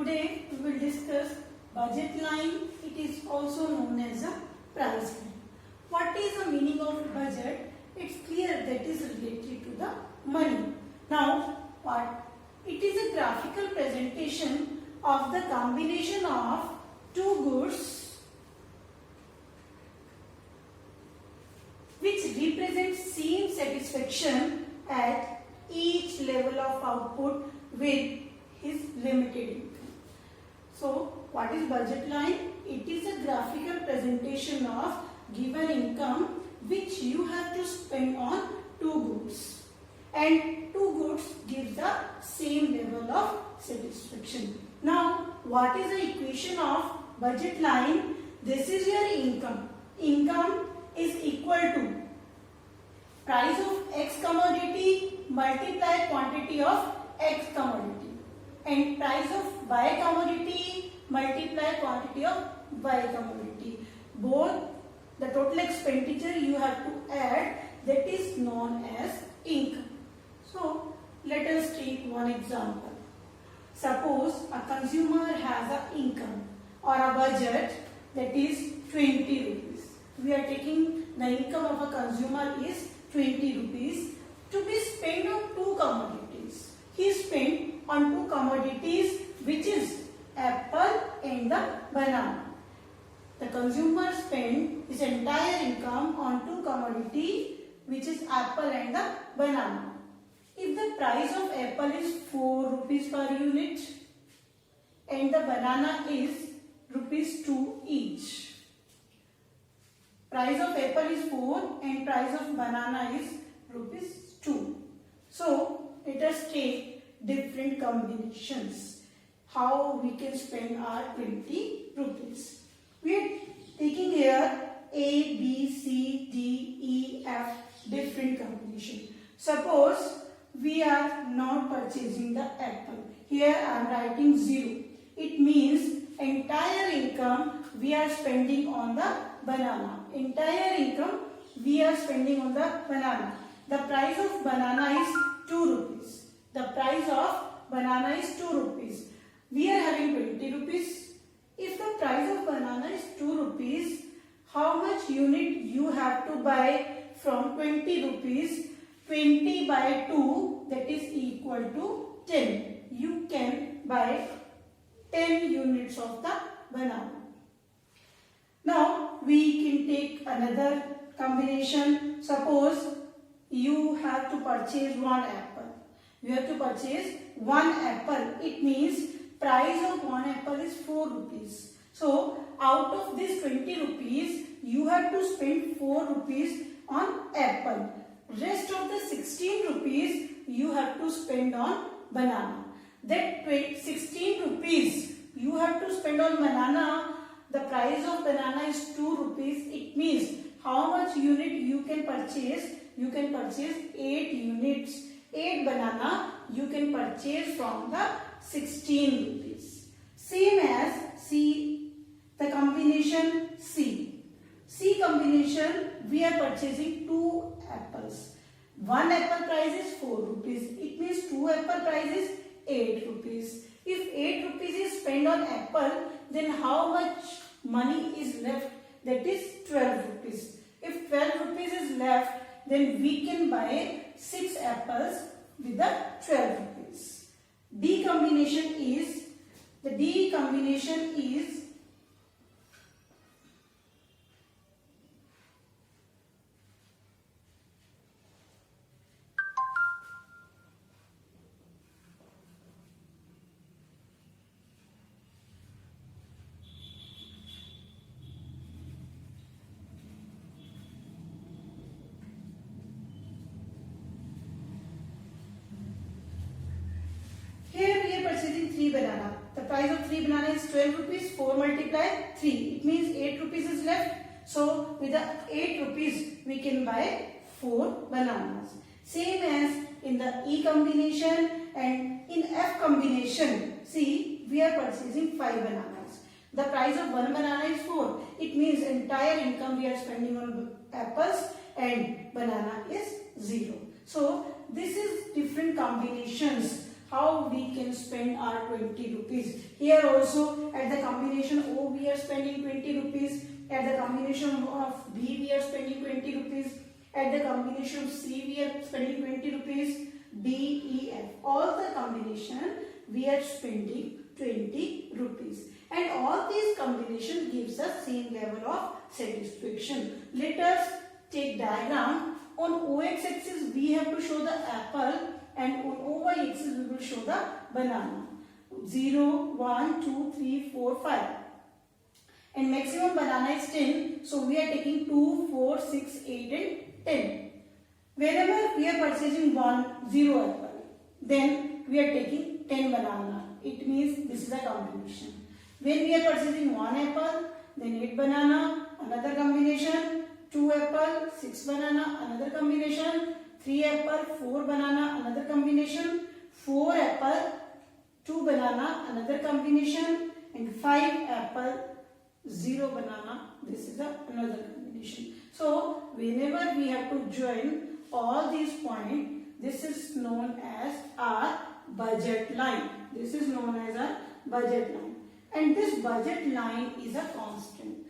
Today we will discuss budget line. It is also known as a price line. What is the meaning of budget? It's clear that is related to the money. Now, what? It is a graphical presentation of the combination of two goods which represent same satisfaction at each level of output with his limited income. So, what is budget line? It is a graphical presentation of given income which you have to spend on two goods, and two goods give the same level of satisfaction. Now, what is the equation of budget line? This is your income. Income is equal to price of X commodity multiply quantity of X commodity, and price of Y commodity multiply quantity of Y commodity. Both the total expenditure you have to add, that is known as income. So, let us take one example. Suppose a consumer has an income or a budget that is 20 rupees. We are taking the income of a consumer is 20 rupees to be spent on two commodities. He spent on two commodities which is apple and the banana. The consumer spent his entire income on two commodities which is apple and the banana. If the price of apple is 4 rupees per unit and the banana is rupees 2 each. Price of apple is 4 and price of banana is rupees 2. So, let us take different combinations. How we can spend our 20 rupees. We are taking here A, B, C, D, E, F, different combination. Suppose we are not purchasing the apple. Here I am writing 0. It means entire income we are spending on the banana. Entire income we are spending on the banana. The price of banana is 2 rupees. The price of banana is 2 rupees. We are having 20 rupees. If the price of banana is 2 rupees, how much unit you have to buy from 20 rupees? 20 by 2, that is equal to 10. You can buy 10 units of the banana. Now, we can take another combination. Suppose you have to purchase one apple. You have to purchase one apple. It means price of one apple is 4 rupees. So, out of this 20 rupees, you have to spend 4 rupees on apple. Rest of the 16 rupees you have to spend on banana. That 16 rupees you have to spend on banana. The price of banana is 2 rupees. It means how much unit you can purchase? You can purchase 8 units. 8 banana you can purchase from the 16 rupees. Same as C, the combination C. C combination, we are purchasing 2 apples. 1 apple price is 4 rupees. It means 2 apple price is 8 rupees. If 8 rupees is spent on apple, then how much money is left? That is 12 rupees. If 12 rupees is left, then we can buy 6 apples with the 12 rupees. D combination is, the D combination is purchasing 3 banana. The price of 3 banana is 12 rupees. 4 multiply 3. It means 8 rupees is left. So, with the 8 rupees, we can buy 4 bananas. Same as in the E combination and in F combination. See, we are purchasing 5 bananas. The price of 1 banana is 4. It means entire income we are spending on apples and banana is 0. So, this is different combinations how we can spend our 20 rupees. Here also at the combination O we are spending 20 rupees, at the combination of B we are spending 20 rupees, at the combination of C we are spending 20 rupees, D, E, F. All the combination we are spending 20 rupees. And all these combination gives us same level of satisfaction. Let us take diagram. On OX axis we have to show the apple, and on OY axis we will show the banana. 0, 1, 2, 3, 4, 5. And maximum banana is 10. So we are taking 2, 4, 6, 8 and 10. Whenever we are purchasing 0 apple, then we are taking 10 banana. It means this is a combination. When we are purchasing 1 apple, then 8 banana, another combination, 2 apple, 6 banana, another combination, 3 apple, 4 banana, another combination, 4 apple, 2 banana, another combination, and 5 apple, 0 banana, this is another combination. So, whenever we have to join all these points, this is known as our budget line. This is known as a budget line. And this budget line is a constant.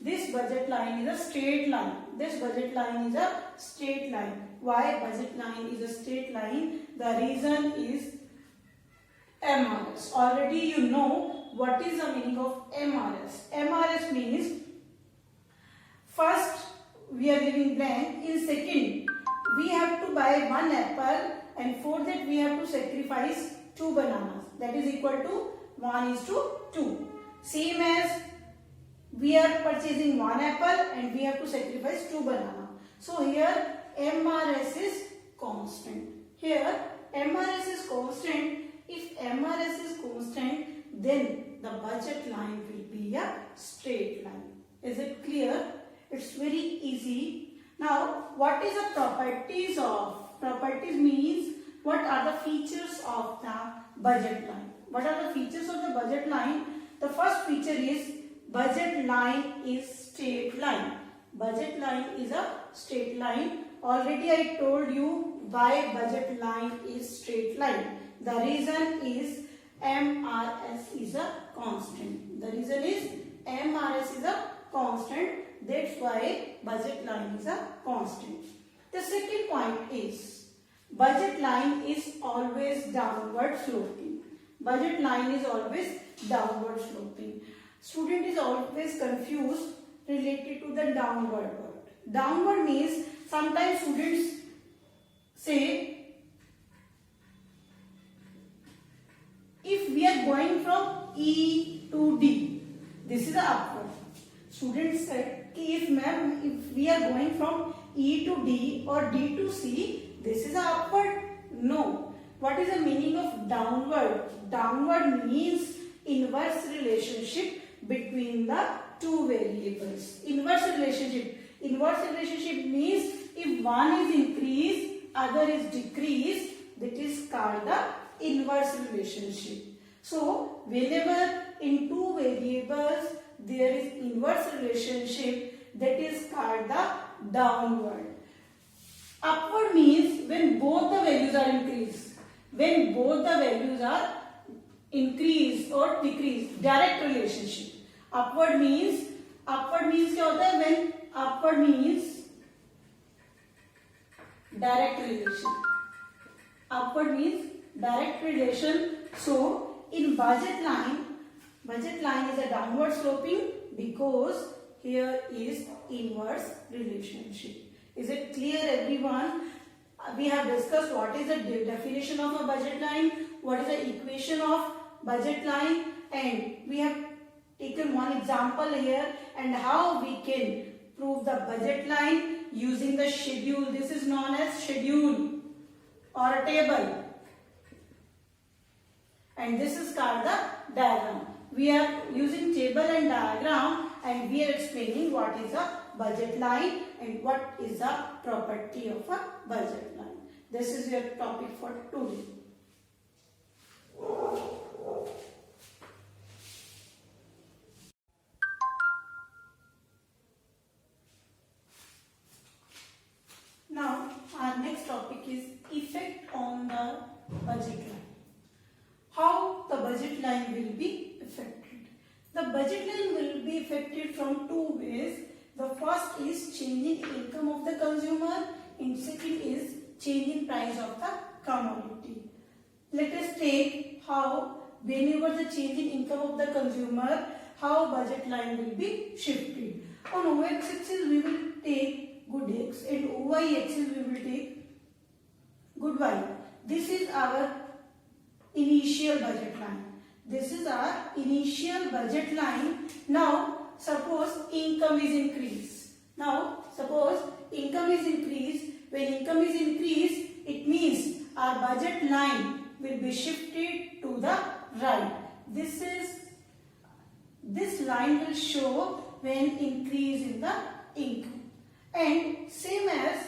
This budget line is a straight line. This budget line is a straight line. Why budget line is a straight line? The reason is MRS. Already you know what is the meaning of MRS. MRS means first we are leaving blank. In second we have to buy 1 apple, and for that we have to sacrifice 2 bananas. That is equal to 1:2. Same as we are purchasing 1 apple and we have to sacrifice 2 bananas. So here MRS is constant. Here MRS is constant. If MRS is constant, then the budget line will be a straight line. Is it clear? It's very easy. Now, what is the properties of? Properties means what are the features of the budget line? What are the features of the budget line? The first feature is budget line is straight line. Budget line is a straight line. Already I told you why budget line is straight line. The reason is MRS is a constant. The reason is MRS is a constant. That's why budget line is a constant. The second point is budget line is always downward sloping. Budget line is always downward sloping. Student is always confused related to the downward word. Downward means sometimes students say if we are going from E to D, this is the upward. Students said if we are going from E to D or D to C, this is the upward. No. What is the meaning of downward? Downward means inverse relationship between the two variables. Inverse relationship. Inverse relationship means if one is increased, other is decreased, that is called the inverse relationship. So, whenever in two variables there is inverse relationship, that is called the downward. Upward means when both the values are increased. When both the values are increased or decreased, direct relationship. Upward means क्या होता है? When upward means direct relation. Upward means direct relation. So in budget line is a downward sloping because here is inverse relationship. Is it clear, everyone? We have discussed what is the definition of a budget line, what is the equation of budget line, and we have taken one example here and how we can prove the budget line using the schedule. This is known as schedule or a table, and this is called the diagram. We are using table and diagram, and we are explaining what is a budget line and what is the property of a budget line. This is your topic for today. Now our next topic is effect on the budget line. budget line will be affected from two ways. The first is change in income of the consumer and second is change in price of the commodity. Let us take how whenever the change in income of the consumer, how budget line will be shifted. On OX axis we will take good X and OY axis we will take good Y. This is our initial budget line. This is our initial budget line. Now suppose income is increased. Now suppose income is increased. When income is increased, it means our budget line will be shifted to the right. This line will show when increase in the income. And same as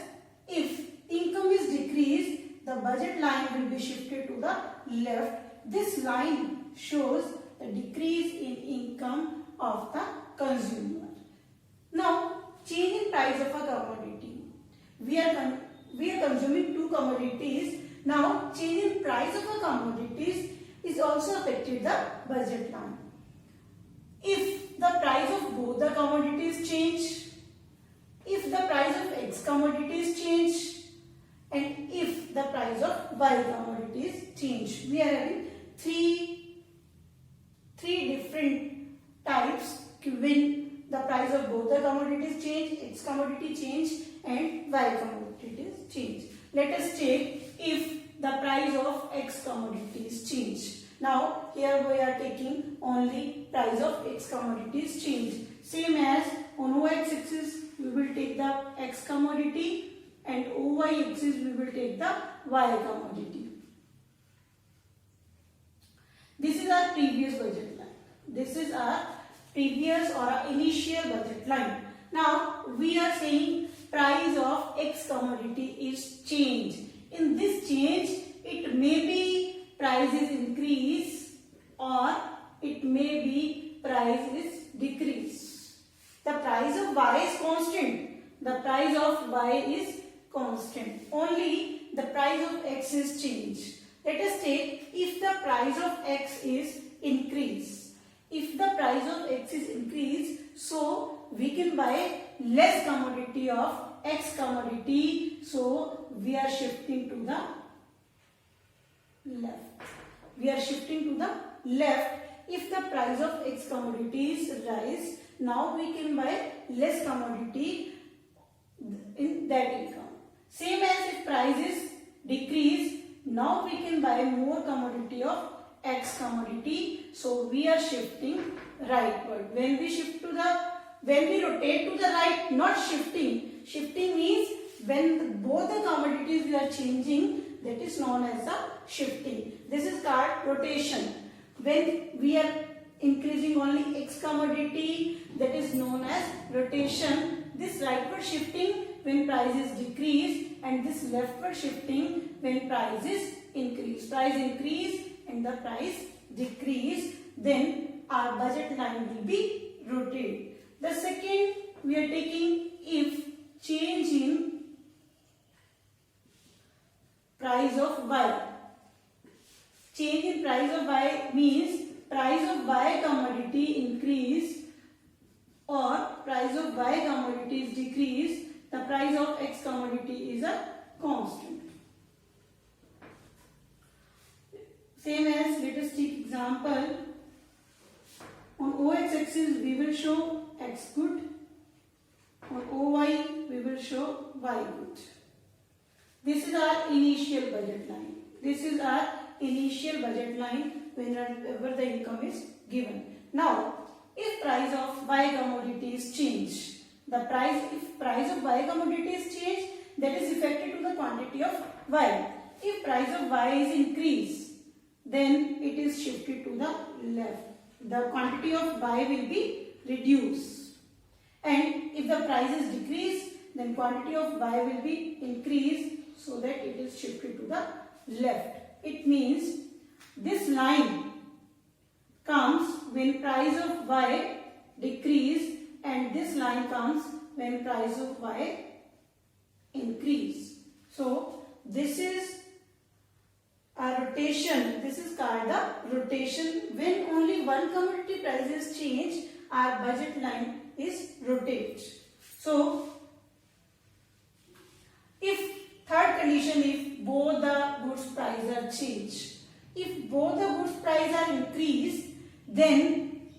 if income is decreased, the budget line will be shifted to the left. This line shows the decrease in income of the consumer. Now, change in price of a commodity. We are consuming two commodities. Now, change in price of a commodities is also affected the budget line. If the price of both the commodities change, if the price of X commodities change, and if the price of Y commodities change, we are having three different types when the price of both the commodities change, X commodity change and Y commodities change. Let us take if the price of X commodities change. Now here we are taking only price of X commodities change. Same as on OX axis we will take the X commodity and OY axis we will take the Y commodity. This is our previous budget line. This is our previous or our initial budget line. Now we are saying price of X commodity is changed. In this change, it may be price is increase or it may be price is decrease. The price of Y is constant. The price of Y is constant. Only the price of X is changed. Let us take if the price of X is increased. If the price of X is increased, so we can buy less commodity of X commodity. So we are shifting to the left. We are shifting to the left. If the price of X commodities rise, now we can buy less commodity in that income. Same as if prices decrease, now we can buy more commodity of X commodity. So we are shifting rightward. When we rotate to the right, not shifting. Shifting means when both the commodities we are changing, that is known as the shifting. This is called rotation. When we are increasing only X commodity, that is known as rotation. This rightward shifting when prices decrease and this leftward shifting when prices increase. Price increase and the price decrease, then our budget line will be rotated. The second we are taking if change in price of Y. Change in price of Y means price of Y commodity increase or price of Y commodity is decrease. The price of X commodity is a constant. Same as let us take example. On OX axis we will show X good. On OY we will show Y good. This is our initial budget line. This is our initial budget line whenever the income is given. Now, if price of Y commodities change, if price of Y commodities change, that is affected to the quantity of Y. If price of Y is increased, then it is shifted to the left. The quantity of Y will be reduced. And if the price is decreased, then quantity of Y will be increased so that it is shifted to the left. It means this line comes when price of Y decrease and this line comes when price of Y increase. So this is a rotation. This is called the rotation. When only one commodity price is changed, our budget line is rotate. So, if third condition, if both the goods price are changed, if both the goods price are increased, then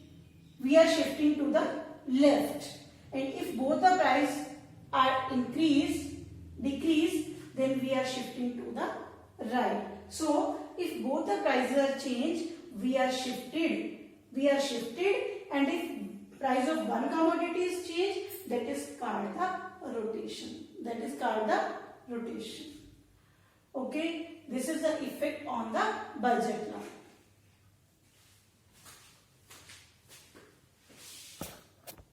we are shifting to the left, and if both the price are decreased, then we are shifting to the right. So, if both the prices are changed, we are shifted, and if price of one commodity is changed, that is called the rotation. Okay, this is the effect on the budget line.